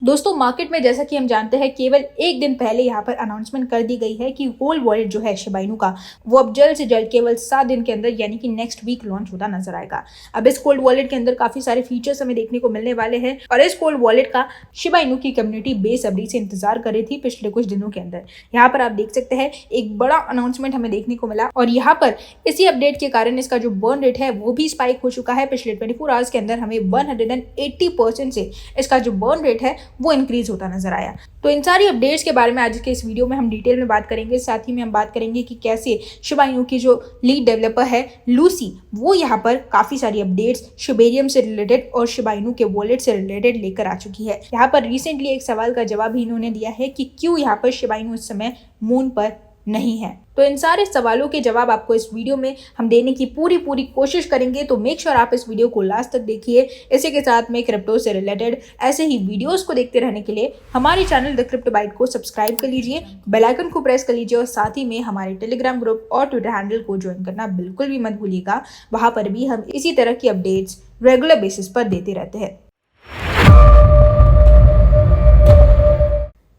दोस्तों मार्केट में जैसा कि हम जानते हैं केवल एक दिन पहले यहाँ पर अनाउंसमेंट कर दी गई है कि गोल्ड वॉलेट जो है शिबा इनू का वो अब जल्द से जल्द केवल 7 दिन के अंदर यानी कि नेक्स्ट वीक लॉन्च होता नजर आएगा। अब इस गोल्ड वॉलेट के अंदर काफी सारे फीचर्स हमें देखने को मिलने वाले हैं और इस गोल्ड वॉलेट का शिबा इनू की कम्युनिटी बेसब्री से इंतजार कर रही थी पिछले कुछ दिनों के अंदर। यहाँ पर आप देख सकते हैं एक बड़ा अनाउंसमेंट हमें देखने को मिला और यहाँ पर इसी अपडेट के कारण इसका जो बर्न रेट है वो भी स्पाइक हो चुका है। पिछले 24 आवर्स के अंदर हमें 180% से इसका जो बर्न रेट है वो इंक्रीज होता नजर आया। तो इन सारी अपडेट्स के बारे में आज के इस वीडियो में हम डिटेल में बात करेंगे। साथ ही में हम बात करेंगे कि कैसे शिबा इनू की जो लीड डेवलपर है लूसी वो यहाँ पर काफी सारी अपडेट्स शिबेरियम से रिलेटेड और शिबा इनू के वॉलेट से रिलेटेड लेकर आ चुकी है। यहाँ पर रिसेंटली एक सवाल का जवाब भी इन्होंने दिया है कि क्यों यहाँ पर शिबा इनू इस समय मून पर नहीं है। तो इन सारे सवालों के जवाब आपको इस वीडियो में हम देने की पूरी कोशिश करेंगे। तो मेक श्योर आप इस वीडियो को लास्ट तक देखिए। इसी के साथ में क्रिप्टो से रिलेटेड ऐसे ही वीडियोस को देखते रहने के लिए हमारे चैनल द क्रिप्टो बाइट को सब्सक्राइब कर लीजिए, बेल आइकन को प्रेस कर लीजिए और साथ ही में हमारे टेलीग्राम ग्रुप और ट्विटर हैंडल को ज्वाइन करना बिल्कुल भी मत भूलिएगा। वहां पर भी हम इसी तरह की अपडेट्स रेगुलर बेसिस पर देते रहते हैं।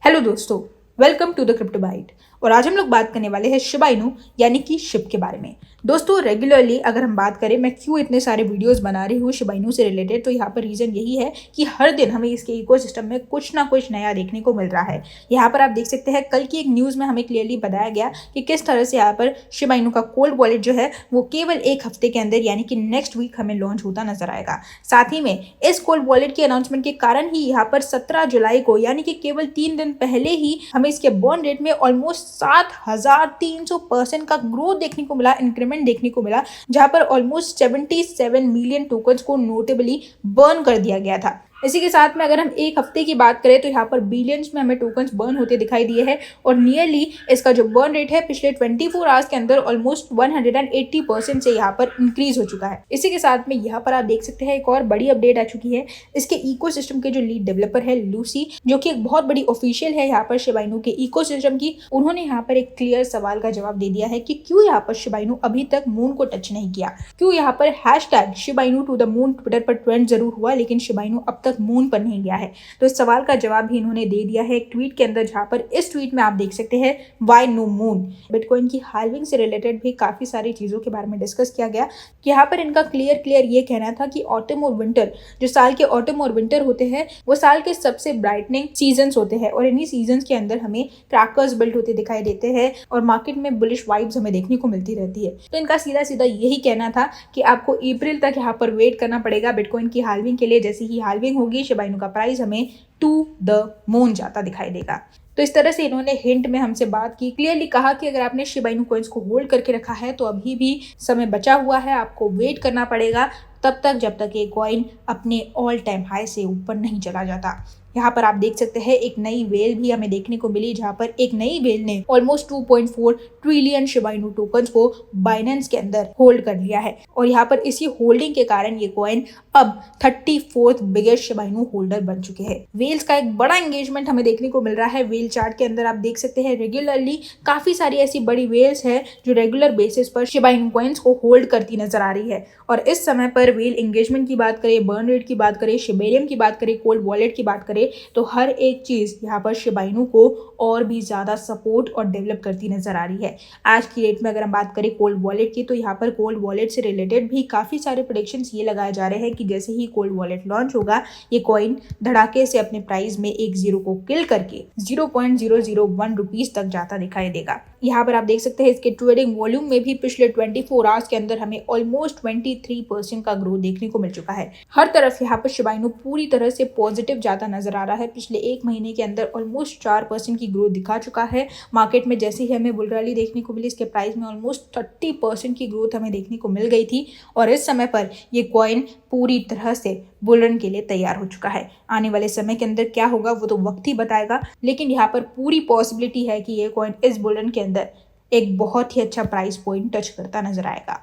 हेलो दोस्तों, welcome to the Crypto Byte और आज हम लोग बात करने वाले हैं शिबा इनू यानी कि शिप के बारे में। दोस्तों रेगुलरली अगर हम बात करें मैं क्यों इतने सारे वीडियोस बना रही हूँ शिबा इनू से रिलेटेड, तो यहाँ पर रीजन यही है कि हर दिन हमें इसके इकोसिस्टम में कुछ ना कुछ नया देखने को मिल रहा है। यहाँ पर आप देख सकते हैं कल की एक न्यूज़ में हमें क्लियरली बताया गया कि किस तरह से यहाँ पर शिबा इनू का कोल्ड वॉलेट जो है वो केवल एक हफ्ते के अंदर यानी कि नेक्स्ट वीक हमें लॉन्च होता नजर आएगा। साथ ही में इस कोल्ड वॉलेट के अनाउंसमेंट के कारण ही यहाँ पर 17 जुलाई को यानी कि केवल 3 दिन पहले ही हमें इसके बर्न रेट में ऑलमोस्ट 7300% का ग्रोथ देखने को मिला, इंक्रीमेंट देखने को मिला, जहां पर ऑलमोस्ट 77 मिलियन टोकन्स को नोटेबली बर्न कर दिया गया था। इसी के साथ में अगर हम एक हफ्ते की बात करें तो यहाँ पर बिलियंस में हमें टोकन्स बर्न होते दिखाई दिए हैं और नियरली इसका जो बर्न रेट है पिछले 24 आवर्स के अंदर ऑलमोस्ट 180% से यहाँ पर इंक्रीज हो चुका है। इसी के साथ में यहाँ पर आप देख सकते हैं एक और बड़ी अपडेट आ चुकी है। इसके इकोसिस्टम के जो लीड डेवलपर है लूसी, जो कि एक बहुत बड़ी ऑफिशियल है यहाँ पर शिबा इनू के इकोसिस्टम की, उन्होंने यहाँ पर एक क्लियर सवाल का जवाब दे दिया है कि क्यों यहाँ पर शिबा इनू अभी तक मून को टच नहीं किया, क्यों यहाँ पर hashtag Shiba Inu to the moon Twitter पर ट्रेंड जरूर हुआ लेकिन शिबा इनू अब तक मून पर नहीं गया है। तो इस सवाल का जवाब भी इन्होंने दे दिया है एक ट्वीट के अंदर, जहां पर इस ट्वीट में आप देख सकते हैं व्हाई नो मून। बिटकॉइन की हाल्विंग से रिलेटेड भी काफी सारी चीजों के बारे में डिस्कस किया गया कि यहाँ पर इनका क्लियर ये कहना था कि ऑटम और विंटर, जो साल के ऑटम और विंटर होते हैं वो साल के सबसे ब्राइटनिंग सीजन होते हैं और इन्हीं सीजन के अंदर हमें क्रैकर्स बिल्ड होते दिखाई देते हैं और मार्केट में बुलिश वाइब्स हमें देखने को मिलती रहती है। तो इनका सीधा यही कहना था कि आपको अप्रैल तक यहाँ पर वेट करना पड़ेगा बिटकॉइन की हाल्विंग के लिए। जैसे ही हाल्विंग होगी शिबा इनू का प्राइस हमें टू द मून जाता दिखाई देगा। तो इस तरह से इन्होंने हिंट में हमसे बात की, क्लियरली कहा कि अगर आपने शिबा इनू कॉइन्स को होल्ड करके रखा है तो अभी भी समय बचा हुआ है, आपको वेट करना पड़ेगा तब तक जब तक ये कॉइन अपने ऑल टाइम हाई से ऊपर नहीं चला जाता। यहाँ पर आप देख सकते हैं एक नई वेल भी हमें देखने को मिली, जहाँ पर एक नई वेल ने almost 2.4 trillion Shiba Inu tokens को बाइनेंस के अंदर होल्ड कर लिया है और यहाँ पर इसी होल्डिंग के कारण ये कॉइन अब 34th biggest Shiba Inu holder बन चुके हैं। वेल्स का एक बड़ा एंगेजमेंट हमें देखने को मिल रहा है। वेल चार्ट के अंदर आप देख सकते हैं रेगुलरली काफी सारी ऐसी बड़ी वेल्स है जो रेगुलर बेसिस पर शिबा इनू कॉइन्स को होल्ड करती नजर आ रही है और इस समय पर वेल एंगेजमेंट की बात करें, बर्न रेट की बात करें, शिबेरियम की बात करें, कोल्ड वॉलेट की बात करें तो हर एक चीज यहाँ पर शिबा इनू को और भी ज्यादा सपोर्ट और डेवलप करती नजर आ रही है। आज की डेट में अगर हम बात करें कोल्ड वॉलेट की तो यहाँ पर कोल्ड वॉलेट से रिलेटेड भी काफी सारे प्रेडिक्शंस ये लगाए जा रहे हैं कि जैसे ही कोल्ड वॉलेट लॉन्च होगा ये कॉइन धड़ाके से अपने प्राइस में एक जीरो को किल करके 0.001 रुपीज तक जाता दिखाई देगा। यहाँ पर आप देख सकते हैं इसके ट्रेडिंग वॉल्यूम में भी पिछले 24 आवर्स के अंदर हमें ऑलमोस्ट 23% का ग्रोथ देखने को मिल चुका है। हर तरफ यहाँ पर शिबा इनू पूरी तरह से पॉजिटिव जाता नजर आ रहा है। पिछले एक महीने के अंदर ऑलमोस्ट 4% की ग्रोथ दिखा चुका है। मार्केट में जैसे ही हमें बुल रैली देखने को मिली इसके प्राइस में ऑलमोस्ट 30% की ग्रोथ हमें देखने को मिल गई थी और इस समय पर ये कॉइन पूरी तरह से बुल रन के लिए तैयार हो चुका है। आने वाले समय के अंदर क्या होगा वो तो वक्त ही बताएगा, लेकिन यहाँ पर पूरी पॉसिबिलिटी है कि ये कॉइन इस बुल रन के अंदर एक बहुत ही अच्छा प्राइस पॉइंट टच करता नजर आएगा।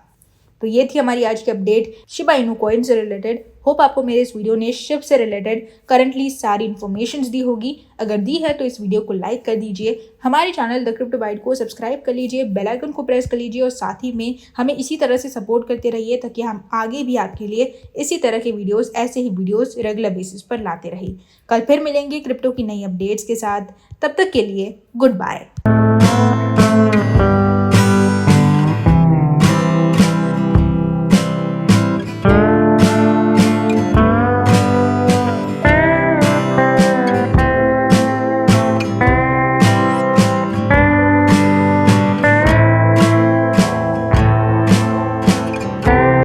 तो ये थी हमारी आज की अपडेट शिबा इनू कॉइन से रिलेटेड। होप आपको मेरे इस वीडियो ने शिप से रिलेटेड करंटली सारी इन्फॉर्मेशन दी होगी। अगर दी है तो इस वीडियो को लाइक कर दीजिए, हमारे चैनल द क्रिप्टो बाइट को सब्सक्राइब कर लीजिए, बेल आइकन को प्रेस कर लीजिए और साथ ही में हमें इसी तरह से सपोर्ट करते रहिए ताकि हम आगे भी आपके लिए इसी तरह के वीडियोस, ऐसे ही वीडियोस रेगुलर बेसिस पर लाते रहे। कल फिर मिलेंगे क्रिप्टो की नई अपडेट्स के साथ, तब तक के लिए गुड बाय।